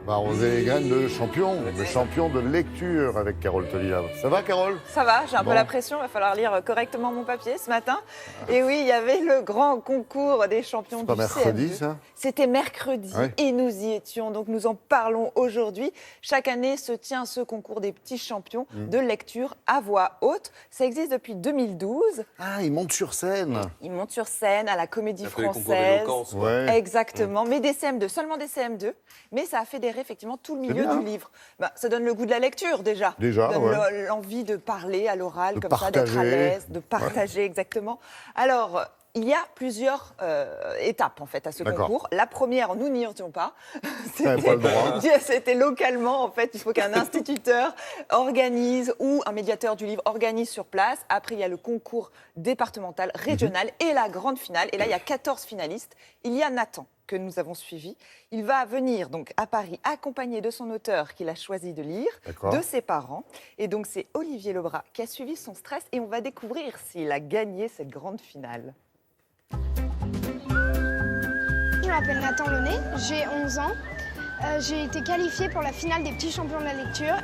va arroser les graines de champion, le champion de lecture avec Carole Toliave. Ça va, Carole? Ça va, j'ai un Bon. peu la pression, il va falloir lire correctement mon papier ce matin. Et oui, il y avait le grand concours des champions C'est du pas mercredi, CM2. ça? C'était mercredi Ouais. et nous y étions, donc nous en parlons aujourd'hui. Chaque année se tient ce concours des petits champions de lecture à voix haute. Ça existe depuis 2012. Ah, il monte sur scène. Ils montent sur scène à la Comédie Un peu les concours Française. d'éloquence, quoi. Ouais. Exactement, mais des CM2, seulement des CM2, mais ça a fédéré effectivement tout le milieu bien. du livre. Ça donne le goût de la lecture déjà. Déjà, Ça donne ouais. l'envie de parler à l'oral, De comme ça, d'être à partager. l'aise, de partager exactement. Alors, il y a plusieurs étapes en fait à ce D'accord. concours. La première, nous n'y étions pas. T'avais pas le droit. C'était localement en fait. Il faut qu'un instituteur organise ou un médiateur du livre organise sur place. Après, il y a le concours départemental, régional et la grande finale. Et là, il y a 14 finalistes. Il y a Nathan que nous avons suivi. Il va venir donc à Paris accompagné de son auteur qu'il a choisi de lire, D'accord. de ses parents. Et donc c'est Olivier Lebras qui a suivi son stress et on va découvrir s'il a gagné cette grande finale. Je m'appelle Nathan Launay, j'ai 11 ans. J'ai été qualifiée pour la finale des petits champions de la lecture.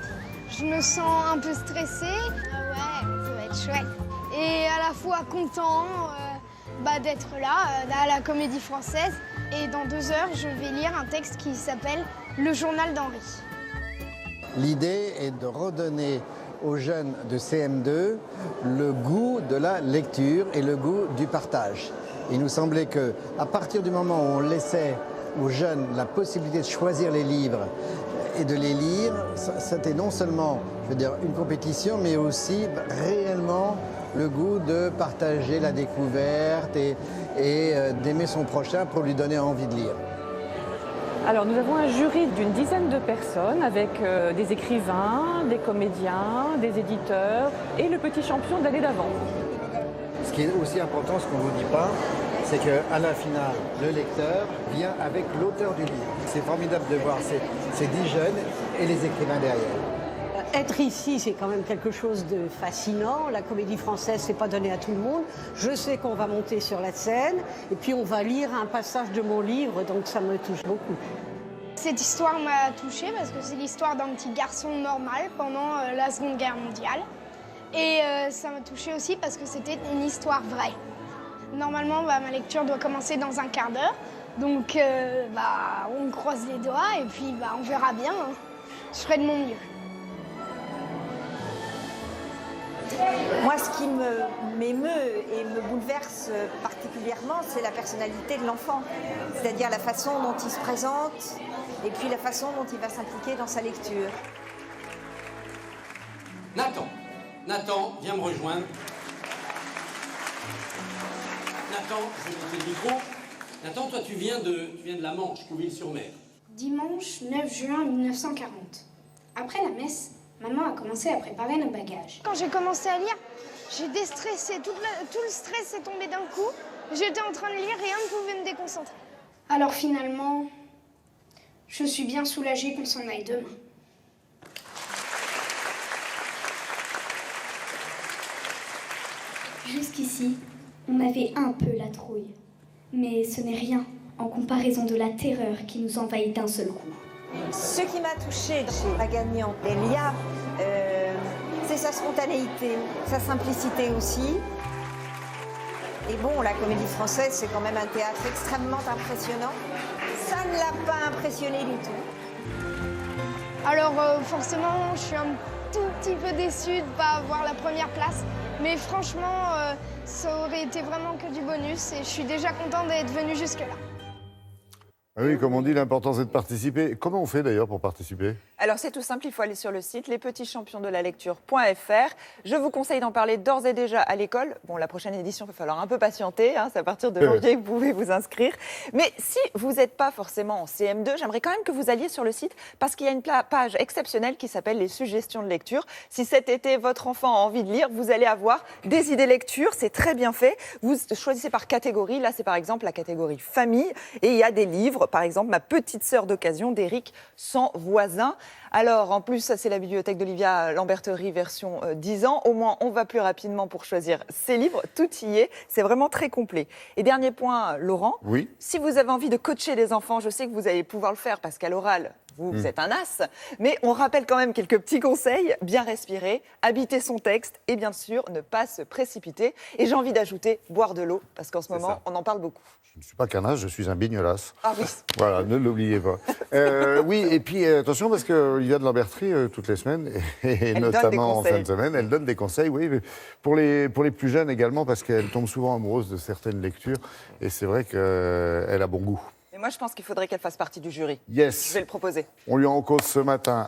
Je me sens un peu stressée. Ah ouais, ça va être chouette. Et à la fois content d'être là, à la Comédie Française. Et dans 2 heures, je vais lire un texte qui s'appelle Le journal d'Henri. L'idée est de redonner aux jeunes de CM2 le goût de la lecture et le goût du partage. Il nous semblait qu'à partir du moment où on laissait aux jeunes la possibilité de choisir les livres et de les lire, c'était non seulement, je veux dire, une compétition, mais aussi réellement le goût de partager la découverte et d'aimer son prochain pour lui donner envie de lire. Alors nous avons un jury d'une dizaine de personnes avec des écrivains, des comédiens, des éditeurs et le petit champion de l'année d'avant. Ce qui est aussi important, ce qu'on ne vous dit pas, c'est qu'à la finale, le lecteur vient avec l'auteur du livre. C'est formidable de voir ces 10 jeunes et les écrivains derrière. Être ici, c'est quand même quelque chose de fascinant. La Comédie Française, c'est pas donné à tout le monde. Je sais qu'on va monter sur la scène et puis on va lire un passage de mon livre, donc ça me touche beaucoup. Cette histoire m'a touchée parce que c'est l'histoire d'un petit garçon normal pendant la Seconde Guerre mondiale. Et ça m'a touchée aussi parce que c'était une histoire vraie. Normalement, ma lecture doit commencer dans un quart d'heure. Donc, on croise les doigts et puis on verra bien. Hein. Je ferai de mon mieux. Moi, ce qui m'émeut et me bouleverse particulièrement, c'est la personnalité de l'enfant. C'est-à-dire la façon dont il se présente et puis la façon dont il va s'impliquer dans sa lecture. Nathan, viens me rejoindre. Nathan, je vais monter le micro. Nathan, toi, tu viens de la Manche, Couville-sur-Mer. Dimanche 9 juin 1940. Après la messe, maman a commencé à préparer nos bagages. Quand j'ai commencé à lire, j'ai déstressé. Tout le stress est tombé d'un coup. J'étais en train de lire, rien ne pouvait me déconcentrer. Alors finalement, je suis bien soulagée qu'on s'en aille demain. Jusqu'ici, on avait un peu la trouille. Mais ce n'est rien en comparaison de la terreur qui nous envahit d'un seul coup. Ce qui m'a touchée chez la gagnante Elia, c'est sa spontanéité, sa simplicité aussi. Et bon, la Comédie Française, c'est quand même un théâtre extrêmement impressionnant. Ça ne l'a pas impressionné du tout. Alors forcément, je suis un tout petit peu déçue de ne pas avoir la première place. Mais franchement, ça aurait été vraiment que du bonus et je suis déjà contente d'être venue jusque-là. Ah oui, comme on dit, l'important c'est de participer. Comment on fait d'ailleurs pour participer? Alors c'est tout simple, il faut aller sur le site lespetitschampionsdelalecture.fr. Je vous conseille d'en parler d'ores et déjà à l'école. Bon, la prochaine édition, il va falloir un peu patienter, hein, c'est à partir de janvier que vous pouvez vous inscrire. Mais si vous n'êtes pas forcément en CM2, j'aimerais quand même que vous alliez sur le site parce qu'il y a une page exceptionnelle qui s'appelle les suggestions de lecture. Si cet été, votre enfant a envie de lire, vous allez avoir des idées lecture, c'est très bien fait. Vous choisissez par catégorie, là c'est par exemple la catégorie famille et il y a des livres, par exemple Ma petite sœur d'occasion d'Éric Sans voisin. Alors, en plus, ça, c'est la bibliothèque d'Olivia Lamberterie version 10 ans. Au moins, on va plus rapidement pour choisir ses livres. Tout y est. C'est vraiment très complet. Et dernier point, Laurent. Oui. Si vous avez envie de coacher les enfants, je sais que vous allez pouvoir le faire parce qu'à l'oral, vous êtes un as. Mais on rappelle quand même quelques petits conseils. Bien respirer, habiter son texte et bien sûr, ne pas se précipiter. Et j'ai envie d'ajouter, boire de l'eau, parce qu'en ce moment, on en parle beaucoup. Je ne suis pas qu'un as, je suis un bignolas. Ah oui. Voilà, ne l'oubliez pas. Oui, et puis attention, parce qu'Olivia de Lambertry, toutes les semaines, et notamment en fin de semaine, elle donne des conseils, oui, mais pour les plus jeunes également, parce qu'elle tombe souvent amoureuse de certaines lectures, et c'est vrai qu'elle a bon goût. Et moi, je pense qu'il faudrait qu'elle fasse partie du jury. Yes. Je vais le proposer. On lui en cause ce matin.